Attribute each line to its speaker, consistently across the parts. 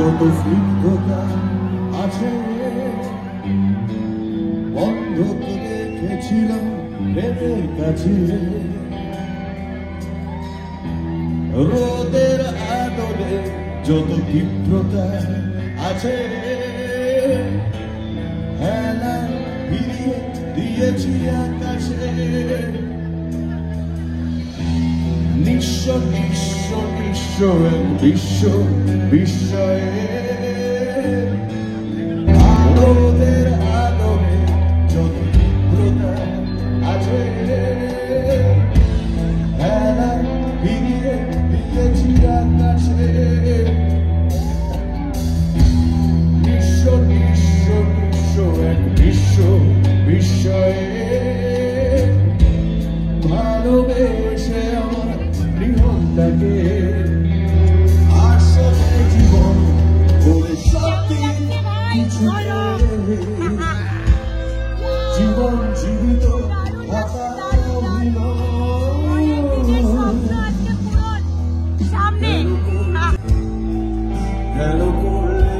Speaker 1: যত স্নিগ্ধতা আছে বন্ধক রেখেছিলাম প্রেমের কাছে, রোদের আদরে যত তীব্রতা আছে হেলা ফিরিয়ে দিয়েছি আকাশে। নিঃস্ব নিঃস্ব নিঃস্ব এক বিশ্ব বিস্ময়ে রোদের আদরে যত তীব্রতা আছে হেলা ফিরিয়ে দিয়েছি আকাশে। নিঃস্ব নিঃস্ব নিঃস্ব এক বিশ্ব বিস্ময়ে ভালোবেসে আমার জীবনটাকে আসলে জীবন করে সত্যি কিছু জীবন জীবিত হেলো করলে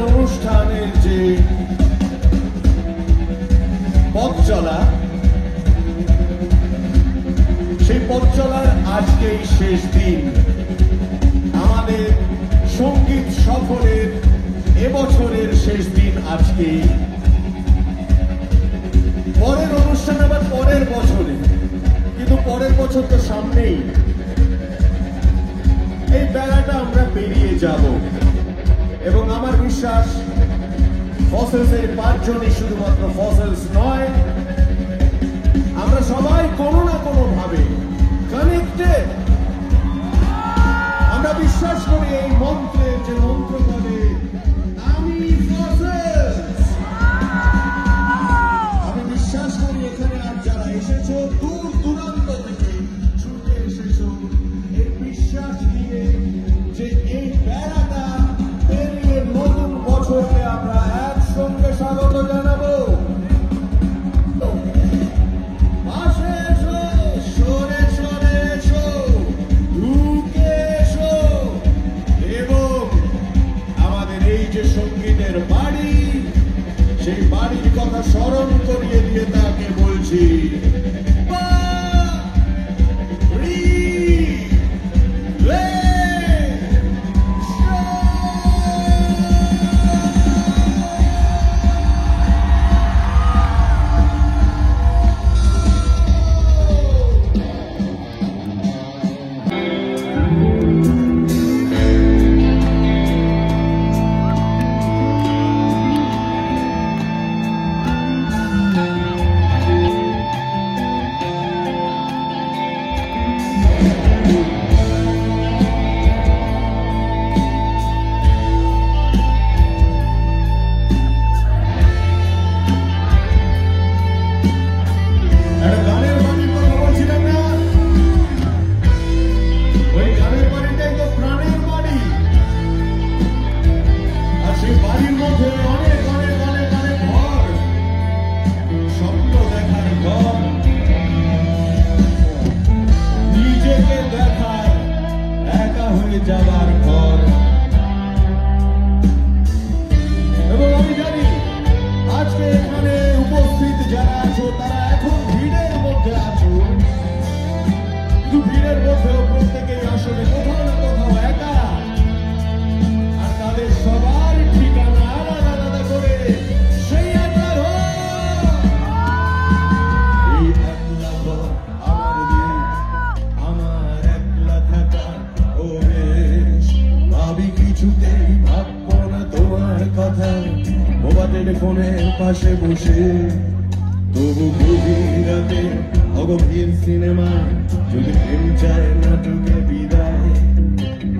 Speaker 1: অনুষ্ঠানের যে পথ চলা, সেই পথ চলার আজকেই শেষ দিন। আমাদের সঙ্গীত সফরের এবছরের শেষ দিন আজকেই। পরের অনুষ্ঠান আবার পরের বছরে, কিন্তু পরের বছর তো সামনেই। এই বেলাটা আমরা পেরিয়ে যাব এবং আমার বিশ্বাস ফসেলসের 5 জনই শুধুমাত্র ফসেলস নয়, আমরা সবাই কোনো না কোনো ভাবে কানেক্টেড। আমরা বিশ্বাস করি এই মন্ত্রের যে মন্ত্র বলে আমি ফসেলস। আমি বিশ্বাস করি এখানে আর যারা এসেছো দূর দূরান্ত থেকে ছুটে এসেছো এই বিশ্বাস নিয়ে যে এই বেড়াটা নতুন বছরকে আমরা একসঙ্গে স্বাগত জানাবো। পাশে এসো, সরে সরে এসো, ঢুকে এসো এবং আমাদের এই যে সঙ্গীতের বাড়ি, সেই বাড়ির কথা স্মরণ করিয়ে দিয়ে তাকে বলছি যাবার ঘর। এবং আমি জানি আজকে এখানে উপস্থিত যারা আছো তারা এখন ভিড়ের মধ্যে আছো, কিন্তু ভিড়ের মধ্যেও প্রত্যেকেই আসলে কোথাও না কোথাও একা। আর তাদের সবার ঠিকানা আলাদা আলাদা করে সেই একলা ঘর। এই একলা ঘর আমার দিন, আমার একলা থাকা ভাবি কিছুতেই ভাববো না তোমার কথা। মোবাইল ফোনের পাশে বসে তবু গভীর রাতে অগভীর সিনেমা যদি প্রেম চায় নাটকে বিদায়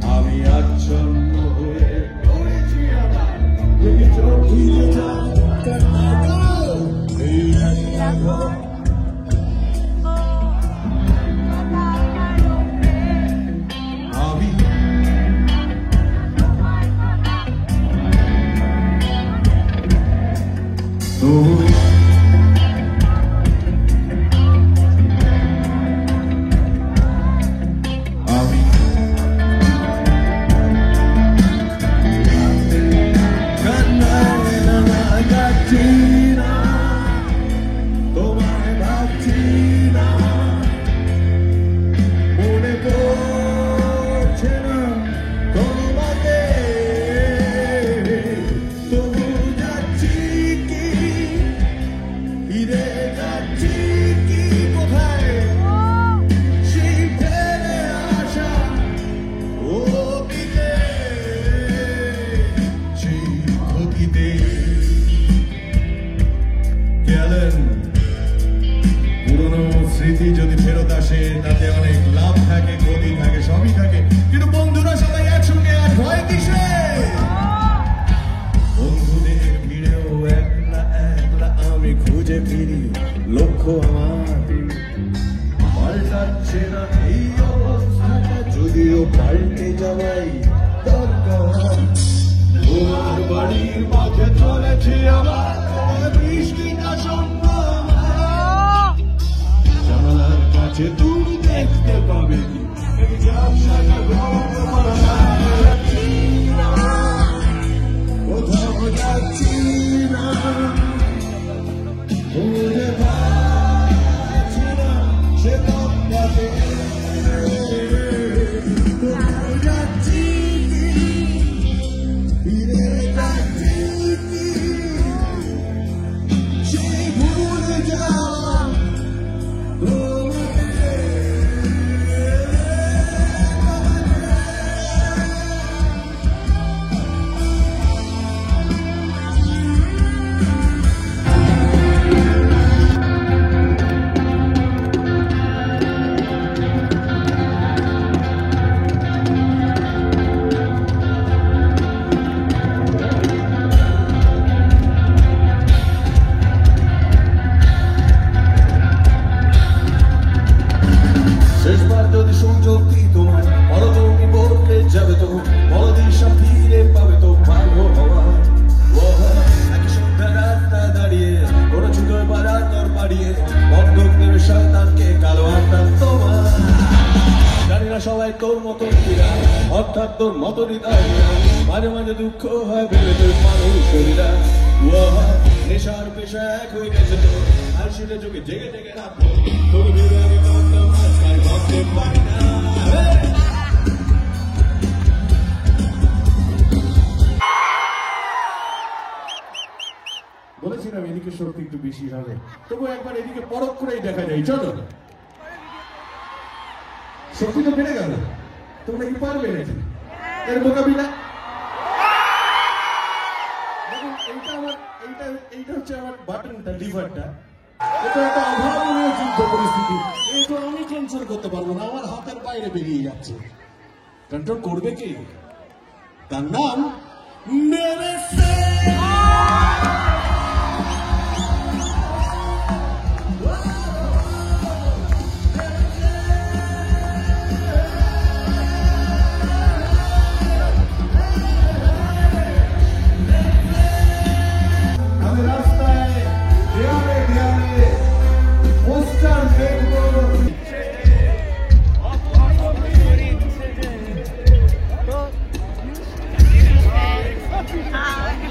Speaker 1: আমি আচ্ছন্ন হয়ে পড়েছি আবার যদি চোখ ভিজে যায় কান্না করো এই রাখো আমি তবু পুরনো স্মৃতি যদি ফেরত আসে তাতে অনেক লাভ থাকে ক্ষতি থাকে সবই থাকে কিন্তু বন্ধুরা সবাই একসঙ্গে আর ভয় কিসে বন্ধুদের ভিড়েও একলা একলা আমি খুঁজে ফিরি লক্ষ্য আমার পাল্টাচ্ছে না এই অবস্থাটা যদিও পাল্টে যাওয়াই দরকার তোমার বাড়ির মাঝে চলেছে আমার বৃষ্টিটা সম্ভব জানালার কাছে তুমি দেখতে পাবে এই ঝাপসাটা কোথাও যাচ্ছি না খুঁজে পাচ্ছি না সে পথটাতে কোথাও যাচ্ছি ফিরে যাচ্ছি সেই ভুলে যাওয়া শেষবার যদি সুযোগ দিই তোমার বলো তুমি বলতে যাবে তো বলো দিশা ফিরে পাবে তো ভালো হওয়া একই সন্ধ্যা রাস্তা দাঁড়িয়ে কোনো ছোট পাড়ার দর পাড়িয়ে বন্ধক দেবে শয়তানকে কালো আত্মা তোমার জানি না সবাই তোর মতো অর্থাৎ তোর মতো হৃদয় মাঝে মাঝে দুঃখ হয় ভেবে তোর মানুষ শরীরা নেশার পেশা এক হয়ে গেছে তো আর সেটা চোখে জেগে জেগে রাখবো তবু ভেবে আমি ভাবতে পারি না বলেছিলাম এদিকে শক্তি একটু বেশি হবে তবু একবার এদিকে পরখ করেই দেখা যায় চলো শক্তি তো বেড়ে গেল তোমরা কি পারবে নাকি এর মোকাবিলা এইটা হচ্ছে আমার বাটনটা লিভারটা এটা একটা অভাবনীয় যুদ্ধ পরিস্থিতি এই তো আমি কন্ট্রোল করতে পারবো না আমার হাতের বাইরে বেরিয়ে যাচ্ছে কন্ট্রোল করবে কি তার নাম মেরে
Speaker 2: Hi.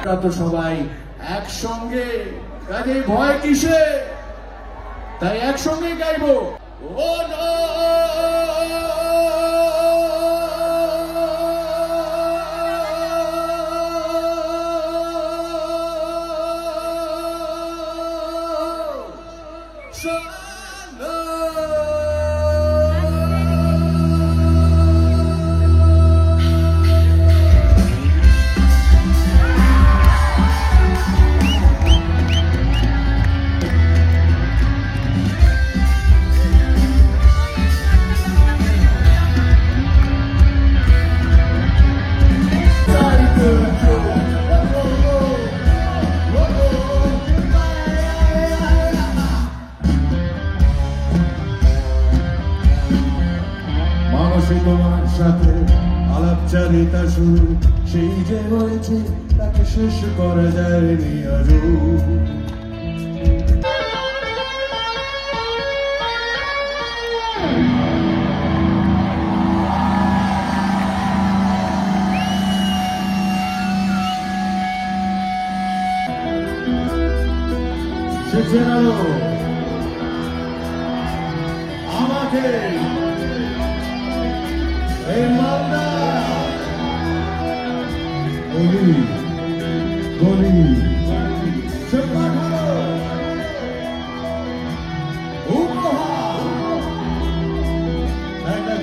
Speaker 1: তো সবাই একসঙ্গে, কাজে ভয় কিসে, তাই একসঙ্গে গাইবো। ও না তোমার সাথে আলাপচারিতা শুরু, সেই যে হয়েছে তাকে শেষ করা যায়নি আজও। সে চেনালো আমাকে এই মালদা গলি গলি, সে পাঠালো উপহার একটা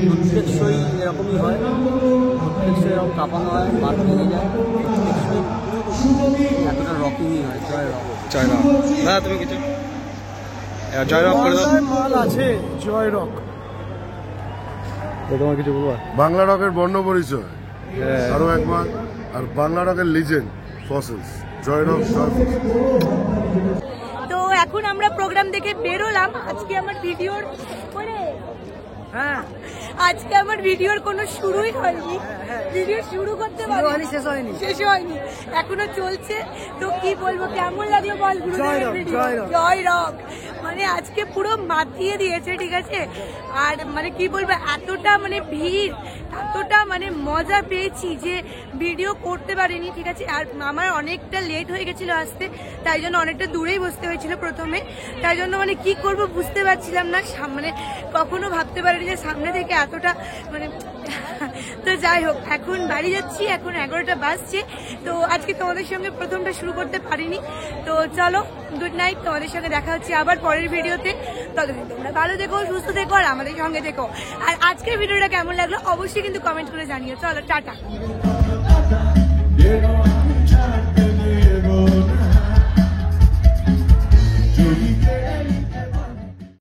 Speaker 2: প্রত্যেকশই এরকমই হয়, প্রত্যেকশই এরকম কাঁপানো হয়, মাঠ ভেঙে যায়, এতটা রকিংই হয়। জয় রক।
Speaker 3: দাদা তুমি কিছু জয় রক করে দাও।
Speaker 4: মাল আছে জয় রক।
Speaker 3: তোমার কিছু বলবো?
Speaker 5: বাংলা রকের বর্ণ পরিচয় আরো একবার, আর বাংলা রকের লিজেন্ড ফসিলস, জয় রক।
Speaker 6: তো এখন আমরা প্রোগ্রাম দেখে বেরোলাম। আজকে আমার ভিডিওর আজকে আমার ভিডিওর কোনো শুরুই হয়নি, ভিডিও শুরু করতে পারিনি, শেষ হয়নি, এখনো চলছে। তো কি বলবো, কেমন লাগলো বল গুরুদেবের ভিডিও? জয় রক মানে আজকে পুরো মাতিয়ে দিয়েছে, ঠিক আছে। আর মানে কি বলবো, এতটা মানে ভিড়, এতটা মানে মজা পেয়েছি যে ভিডিও করতে পারিনি, ঠিক আছে। আর আমার অনেকটা লেট হয়ে গেছিল আসতে, তাই জন্য অনেকটা দূরেই বসতে হয়েছিল প্রথমে, তাই জন্য মানে কি করব বুঝতে পারছিলাম না, মানে কখনো ভাবতে পারিনি যে সামনে থেকে এতটা মানে। তো যাই হোক, এখন বাড়ি যাচ্ছি, এখন 11টা বাজছে। তো আজকে তোমাদের সঙ্গে প্রথমটা শুরু করতে পারিনি। তো চলো, গুড নাইট, তোমাদের সঙ্গে দেখা হচ্ছে আবার পরের ভিডিওতে। ততদিন তোমরা ভালো থেকো, সুস্থ থেকো, আর আমাদের সঙ্গে থেকো। আর আজকের ভিডিওটা কেমন লাগলো অবশ্যই কিন্তু কমেন্ট করে জানিও। চলো, টাটা।